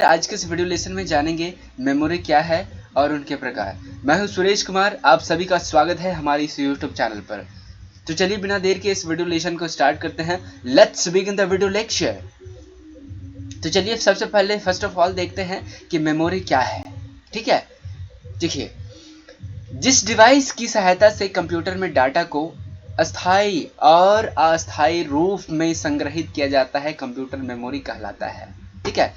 आज के इस वीडियो लेसन में जानेंगे मेमोरी क्या है और उनके प्रकार। मैं हूं सुरेश कुमार, आप सभी का स्वागत है हमारी इस यूट्यूब चैनल पर। तो चलिए बिना देर के इस वीडियो लेसन को स्टार्ट करते हैं। Let's begin the video lecture. तो चलिए सबसे पहले फर्स्ट ऑफ ऑल देखते हैं कि मेमोरी क्या है। ठीक है, देखिए, जिस डिवाइस की सहायता से कंप्यूटर में डाटा को अस्थायी और अस्थायी रूप में संग्रहित किया जाता है कंप्यूटर मेमोरी कहलाता है। ठीक है,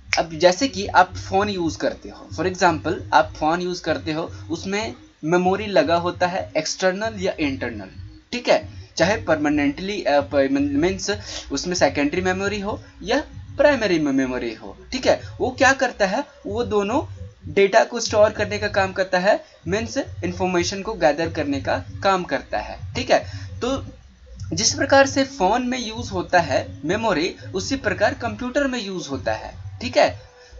अब जैसे कि आप फ़ोन यूज़ करते हो, फॉर एग्जांपल आप फ़ोन यूज़ करते हो, उसमें मेमोरी लगा होता है एक्सटर्नल या इंटरनल। ठीक है, चाहे परमानेंटली मीन्स उसमें सेकेंडरी मेमोरी हो या प्राइमरी मेमोरी हो। ठीक है, वो क्या करता है, वो दोनों डेटा को स्टोर करने का काम करता है, मीन्स इंफॉर्मेशन को गैदर करने का काम करता है। ठीक है, तो जिस प्रकार से फ़ोन में यूज़ होता है मेमोरी, उसी प्रकार कंप्यूटर में यूज़ होता है। ठीक है,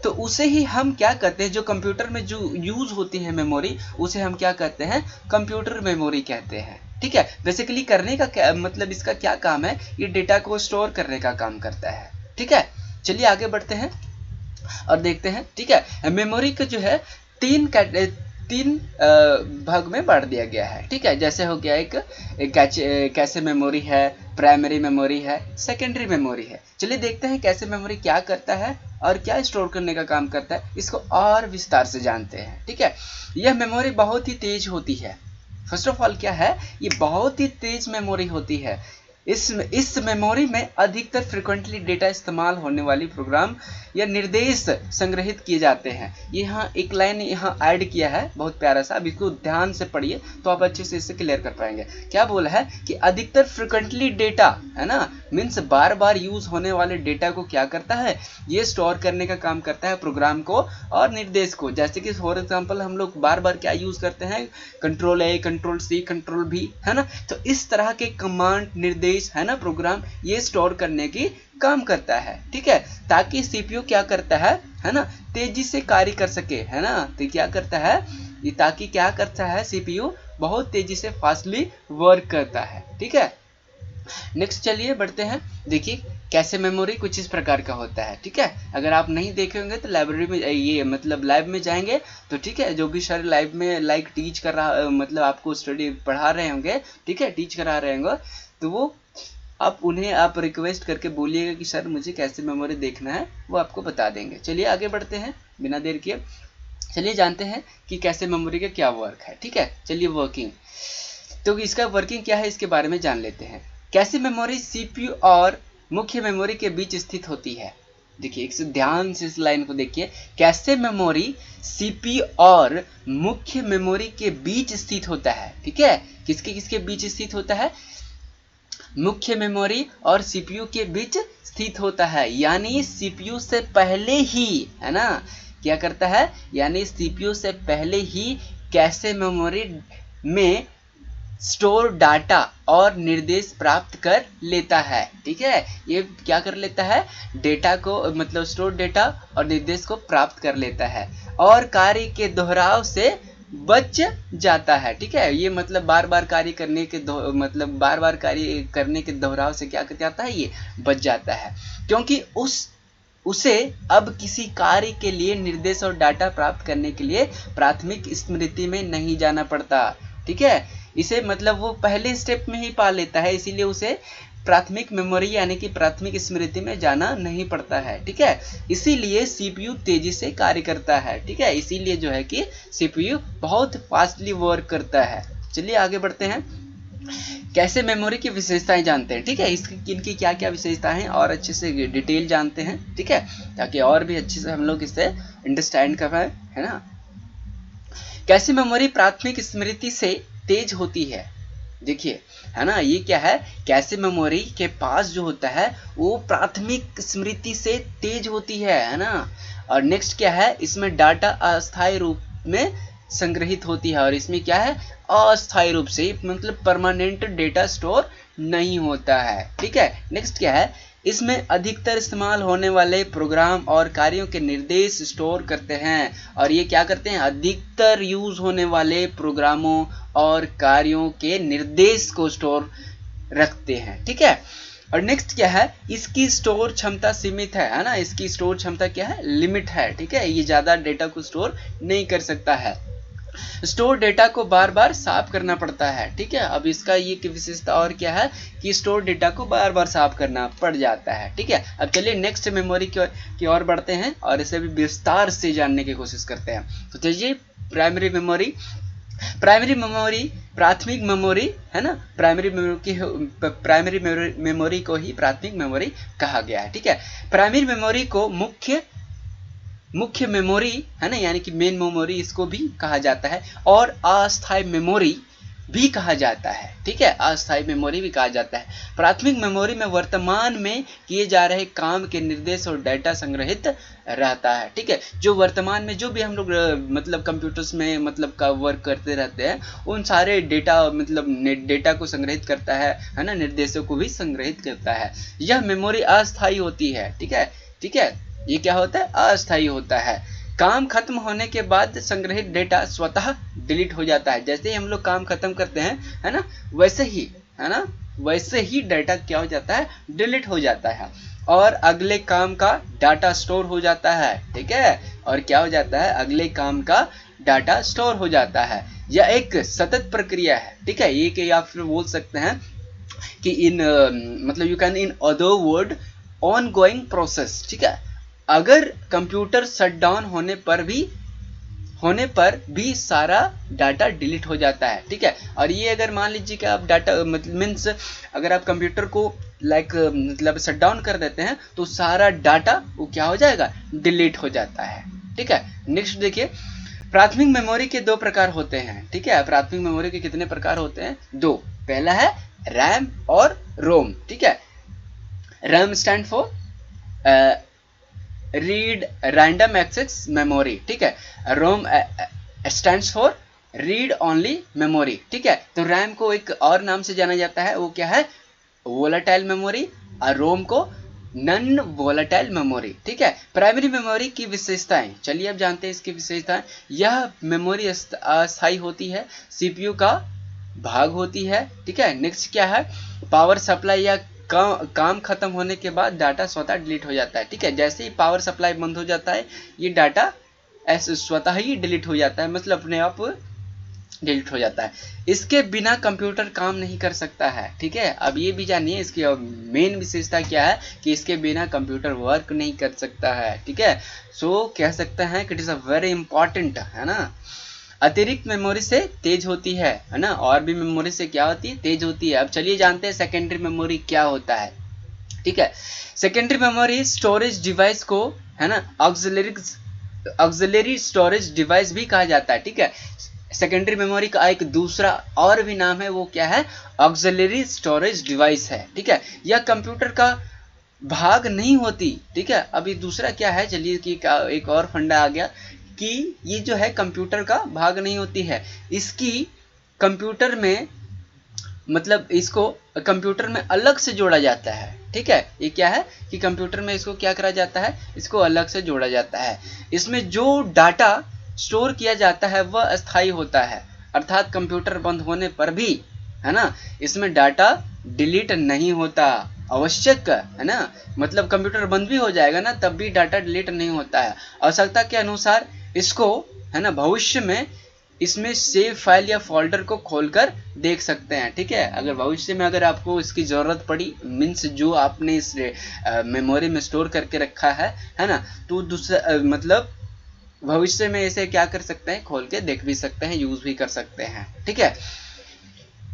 तो उसे ही हम क्या कहते हैं, जो कंप्यूटर में जो यूज़ होती है मेमोरी, उसे हम क्या कहते हैं, कंप्यूटर मेमोरी कहते हैं। ठीक है, बेसिकली करने का क्या मतलब, इसका क्या काम है, ये डेटा को स्टोर करने का काम करता है। ठीक है, चलिए आगे बढ़ते हैं और देखते हैं। ठीक है, मेमोरी का जो है तीन भाग में बांट दिया गया है। ठीक है, जैसे हो गया एक कैशे मेमोरी है, प्राइमरी मेमोरी है, सेकेंडरी मेमोरी है। चलिए देखते हैं कैशे मेमोरी क्या करता है और क्या स्टोर करने का काम करता है, इसको और विस्तार से जानते हैं। ठीक है, यह मेमोरी बहुत ही तेज होती है। फर्स्ट ऑफ ऑल क्या है, ये बहुत ही तेज मेमोरी होती है। इस मेमोरी में अधिकतर फ्रिक्वेंटली डेटा इस्तेमाल होने वाली प्रोग्राम या निर्देश संग्रहित किए जाते हैं। यहाँ एक लाइन यहाँ ऐड किया है, बहुत प्यारा सा, अब इसको ध्यान से पढ़िए तो आप अच्छे से इसे क्लियर कर पाएंगे। क्या बोला है कि अधिकतर फ्रिक्वेंटली डेटा, है ना, मीन्स बार बार यूज होने वाले डेटा को क्या करता है, ये स्टोर करने का काम करता है प्रोग्राम को और निर्देश को। जैसे कि फॉर एग्जाम्पल हम लोग बार बार क्या यूज करते हैं, control A, control C, control V, है ना। तो इस तरह के कमांड, निर्देश, है ना, प्रोग्राम ये स्टोर करने की काम करता है। ठीक है, ताकि सीपीयू क्या करता है ना, तेजी से कार्य कर सके, है ना। तो क्या करता है ये, ताकि क्या करता है, सीपीयू बहुत तेजी से फास्टली वर्क करता है। ठीक है, नेक्स्ट चलिए बढ़ते हैं। देखिए, कैसे मेमोरी कुछ इस प्रकार का होता है। ठीक है, अगर आप नहीं देखे होंगे तो लाइब्रेरी में, ये मतलब लैब में जाएंगे तो ठीक है, जो भी सर लाइव में लाइक टीच कर रहा, मतलब आपको स्टडी पढ़ा रहे होंगे, ठीक है, टीच करा रहे होंगे, तो वो आप उन्हें आप रिक्वेस्ट करके बोलिएगा कि सर मुझे कैसे मेमोरी देखना है, वो आपको बता देंगे। चलिए आगे बढ़ते हैं बिना देर किए। चलिए जानते हैं कि कैसे मेमोरी का क्या वर्क है। ठीक है, चलिए वर्किंग, तो इसका वर्किंग क्या है इसके बारे में जान लेते हैं। कैसे मेमोरी सीपीयू और मुख्य मेमोरी के बीच स्थित होती है। देखिए, एक से ध्यान से इस लाइन को देखिए, कैसे मेमोरी सीपीयू और मुख्य मेमोरी के बीच स्थित होता है। ठीक है, किसके किसके बीच स्थित होता है, मुख्य मेमोरी और सीपीयू के बीच स्थित होता है। यानी सीपीयू से पहले ही, है ना, क्या करता है, यानी सीपीयू से पहले ही कैसे मेमोरी में स्टोर डाटा और निर्देश प्राप्त कर लेता है। ठीक है, ये क्या कर लेता है, डेटा को मतलब स्टोर डेटा और निर्देश को प्राप्त कर लेता है और कार्य के दोहराव से बच जाता है। ठीक है, ये मतलब बार बार कार्य करने के मतलब बार बार कार्य करने के दोहराव से क्या कर जाता है, ये बच जाता है, क्योंकि उसे अब किसी कार्य के लिए निर्देश और डाटा प्राप्त करने के लिए प्राथमिक स्मृति में नहीं जाना पड़ता। ठीक है, इसे मतलब वो पहले स्टेप में ही पा लेता है, इसीलिए उसे प्राथमिक मेमोरी यानी कि प्राथमिक स्मृति में जाना नहीं पड़ता है। ठीक है, इसीलिए सीपीयू तेजी से कार्य करता है। ठीक है, इसीलिए जो है कि सीपीयू बहुत फास्टली वर्क करता है। चलिए आगे बढ़ते हैं, कैसे मेमोरी की विशेषताएं जानते हैं। ठीक है, इसकी इनकी क्या क्या विशेषताएं हैं और अच्छे से डिटेल जानते हैं। ठीक है, ताकि और भी अच्छे से हम लोग इसे अंडरस्टैंड कर पाए, है ना। कैसे मेमोरी प्राथमिक स्मृति से तेज होती है। देखिए, है ना, ये क्या है, कैसे मेमोरी के पास जो होता है वो प्राथमिक स्मृति से तेज होती है ना। और नेक्स्ट क्या है, इसमें डाटा अस्थायी रूप में संग्रहित होती है और इसमें क्या है, अस्थायी रूप से, मतलब परमानेंट डेटा स्टोर नहीं होता है। ठीक है, नेक्स्ट क्या है, इसमें अधिकतर इस्तेमाल होने वाले प्रोग्राम और कार्यों के निर्देश स्टोर करते हैं। और ये क्या करते हैं, अधिकतर यूज होने वाले प्रोग्रामों और कार्यों के निर्देश को स्टोर रखते हैं। ठीक है, और नेक्स्ट क्या है, इसकी स्टोर क्षमता सीमित है ना, इसकी स्टोर क्षमता क्या है, लिमिट है, ठीक है, ये ज्यादा डेटा को स्टोर नहीं कर सकता है। स्टोर डेटा को बार बार साफ करना पड़ता है, ठीक है। अब इसका ये विशेषता और क्या है कि स्टोर डेटा को बार बार साफ करना पड़ जाता है, ठीक है। अब चलिए नेक्स्ट मेमोरी की ओर बढ़ते हैं और इसे भी विस्तार से जानने की कोशिश करते हैं। तो चलिए प्राइमरी मेमोरी, प्राइमरी मेमोरी प्राथमिक मेमोरी है ना, प्राइमरी मेमोरी को ही प्राथमिक मेमोरी कहा गया है, ठीक है। प्राइमरी मेमोरी को मुख्य मेमोरी है ना, यानी कि मेन मेमोरी इसको भी कहा जाता है, और अस्थायी मेमोरी भी कहा जाता है, ठीक है, अस्थायी मेमोरी भी कहा जाता है। प्राथमिक मेमोरी में वर्तमान में किए जा रहे काम के निर्देश और डेटा संग्रहित रहता है, ठीक है। जो वर्तमान में जो भी हम लोग मतलब कंप्यूटर्स में मतलब का वर्क करते रहते हैं, उन सारे डेटा मतलब डेटा को संग्रहित करता है ना, निर्देशों को भी संग्रहित करता है। यह मेमोरी अस्थायी होती है, ठीक है, ठीक है, ये क्या होता है, अस्थायी होता है। काम खत्म होने के बाद संग्रहित डेटा स्वतः डिलीट हो जाता है। जैसे ही हम लोग काम खत्म करते हैं है ना, वैसे ही है ना, वैसे ही डाटा क्या हो जाता है, डिलीट हो जाता है, और अगले काम का डाटा स्टोर हो जाता है, ठीक है, और क्या हो जाता है, अगले काम का डाटा स्टोर हो जाता है। यह एक सतत प्रक्रिया है, ठीक है, ये कि आप फिर बोल सकते हैं कि इन मतलब you can in other word on going process, ठीक है। अगर कंप्यूटर शट डाउन होने पर भी सारा डाटा डिलीट हो जाता है, ठीक है। और ये अगर मान लीजिए कि आप डाटा मतलब मीन्स अगर आप कंप्यूटर को मतलब शट डाउन कर देते हैं तो सारा डाटा वो क्या हो जाएगा, डिलीट हो जाता है, ठीक है। नेक्स्ट देखिए, प्राथमिक मेमोरी के दो प्रकार होते हैं, ठीक है। प्राथमिक मेमोरी के कितने प्रकार होते हैं, दो। पहला है रैम और रोम, ठीक है। RAM stand for read random access memory, ठीक है। ROM stands for read only memory, ठीक है। तो रैम को एक और नाम से जाना जाता है, वो क्या है, वोलेटाइल मेमोरी, और रोम को नॉन वोलेटाइल मेमोरी, ठीक है। प्राइमरी मेमोरी की विशेषताएं, चलिए अब जानते हैं इसकी विशेषताएं। यह मेमोरी अस्थायी होती है, सीपीयू का भाग होती है, ठीक है। नेक्स्ट क्या है, पावर सप्लाई या काम खत्म होने के बाद डाटा स्वतः डिलीट हो जाता है, ठीक है। जैसे ही पावर सप्लाई बंद हो जाता है, ये डाटा ऐसे स्वतः ही डिलीट हो जाता है, मतलब अपने आप डिलीट हो जाता है। इसके बिना कंप्यूटर काम नहीं कर सकता है, ठीक है। अब ये भी जानिए इसकी मेन विशेषता क्या है कि इसके बिना कंप्यूटर वर्क नहीं कर सकता है, ठीक है। सो कह सकते हैं कि it is a very important, है ना। अतिरिक्त मेमोरी से तेज होती है ना, और भी मेमोरी से क्या होती है, तेज होती है। अब चलिए जानते हैं सेकेंडरी मेमोरी क्या होता है, ठीक है। सेकेंडरी मेमोरी स्टोरेज डिवाइस को है ना ऑक्सिलरी स्टोरेज डिवाइस भी कहा जाता है, ठीक है। सेकेंडरी मेमोरी का एक दूसरा और भी नाम है, वो क्या है, ऑक्सिलरी स्टोरेज डिवाइस है, ठीक है। यह कंप्यूटर का भाग नहीं होती, ठीक है। अभी दूसरा क्या है, चलिए कि एक और फंडा आ गया कि ये जो है कंप्यूटर का भाग नहीं होती है, इसकी कंप्यूटर में मतलब इसको कंप्यूटर में अलग से जोड़ा जाता है, ठीक है। ये क्या है कि कंप्यूटर में इसको क्या करा जाता है, इसको अलग से जोड़ा जाता है। इसमें जो डाटा स्टोर किया जाता है वह अस्थायी होता है, अर्थात कंप्यूटर बंद होने पर भी है ना, इसमें डाटा डिलीट नहीं होता, आवश्यक है ना, मतलब कंप्यूटर बंद भी हो जाएगा ना तब भी डाटा डिलीट नहीं होता है। आवश्यकता के अनुसार इसको है ना भविष्य में इसमें सेव फाइल या फोल्डर को खोलकर देख सकते हैं, ठीक है। अगर भविष्य में अगर आपको इसकी जरूरत पड़ी, मीन्स जो आपने इस मेमोरी में स्टोर करके रखा है ना, तो दूसरा मतलब भविष्य में इसे क्या कर सकते हैं, खोल के देख भी सकते हैं, यूज भी कर सकते हैं, ठीक है।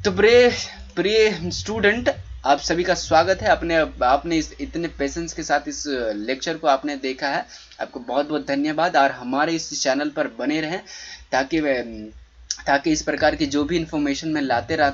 तो प्रिय स्टूडेंट, आप सभी का स्वागत है। आपने इस इतने पेशेंस के साथ इस लेक्चर को आपने देखा है, आपको बहुत बहुत धन्यवाद। और हमारे इस चैनल पर बने रहें ताकि इस प्रकार की जो भी इंफॉर्मेशन मैं लाते रहता हूँ